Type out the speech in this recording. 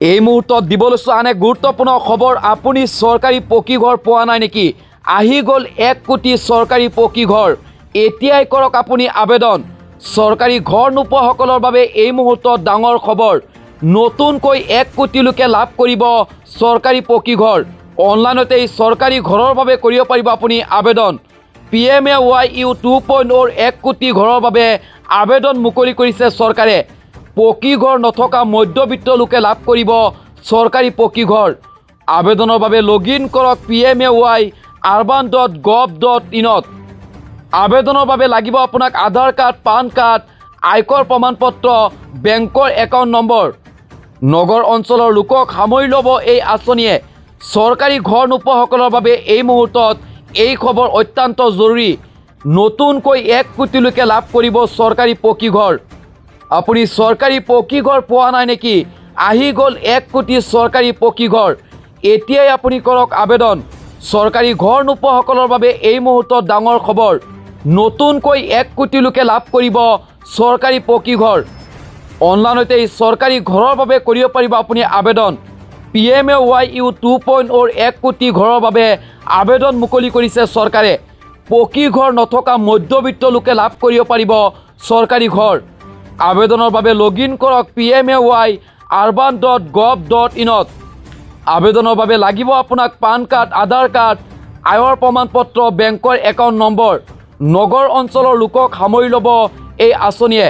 এই মুহূৰ্তত দিবলৈ আন এক গুৰুত্বপূৰ্ণ খবৰ। আপুনি চৰকাৰী পকী ঘৰ পোৱা নাই নেকি? আহি গ'ল 1 কোটি চৰকাৰী পকী ঘৰ। এতিয়াই কৰক আপুনি আবেদন। চৰকাৰী ঘৰ নোপোৱাসকলৰ বাবে এই মুহূৰ্তত ডাঙৰ খবৰ। নতুনকৈ 1 কোটি লোকে লাভ কৰিব চৰকাৰী পকী ঘৰ। অনলাইনতে এই চৰকাৰী ঘৰৰ বাবে কৰিব পাৰিব আপুনি আবেদন। PMAYU 2.0 1 কোটি ঘৰৰ বাবে আবেদন মুকলি কৰিছে চৰকাৰে। পকী ঘৰ নথকা মধ্যবিত্ত লোকে লাভ কৰিব চৰকাৰী পকী ঘৰ। আবেদনৰ বাবে লগইন কৰক pmayurban.gov.in ত। আবেদনৰ বাবে লাগিব আপোনাক আধাৰ কাৰ্ড, পান কাৰ্ড, আয়কৰ প্ৰমাণপত্ৰ, বেংকৰ একাউণ্ট নম্বৰ। নগৰ অঞ্চলৰ লোকক সামৰি ল'ব এই আঁচনিয়ে। চৰকাৰী ঘৰ নোপোৱাসকলৰ বাবে এই মুহূৰ্তত এই খবৰ অত্যন্ত জৰুৰী। নতুনকৈ 1 কোটি লোকে লাভ কৰিব চৰকাৰী পকী ঘৰ। আপুনি চৰকাৰী পকী ঘৰ পোৱা নাই নেকি? আহি গ'ল 1 কোটি চৰকাৰী পকী ঘৰ। এতিয়াই আপুনি কৰক আবেদন। চৰকাৰী ঘৰ নোপোৱাসকলৰ বাবে এই মুহূৰ্তত ডাঙৰ খবৰ। নতুনকৈ 1 কোটি লোকে লাভ কৰিব চৰকাৰী পকী ঘৰ। অনলাইনতে এই চৰকাৰী ঘৰৰ বাবে কৰিব পাৰিব আপুনি আবেদন। PMAYU 2.0 1 কোটি ঘৰৰ বাবে আবেদন মুকলি কৰিছে চৰকাৰে। পকী ঘৰ নথকা মধ্যবিত্ত লোকে লাভ কৰিব পাৰিব চৰকাৰী ঘৰ। আবেদনৰ বাবে লগইন কৰক pmayurban.gov.in ত। আবেদনৰ বাবে লাগিব আপোনাক পান কাৰ্ড, আধাৰ কাৰ্ড, আয়ৰ প্ৰমাণপত্ৰ, বেংকৰ একাউণ্ট নম্বৰ। নগৰ অঞ্চলৰ লোকক সামৰি ল'ব এই আঁচনিয়ে।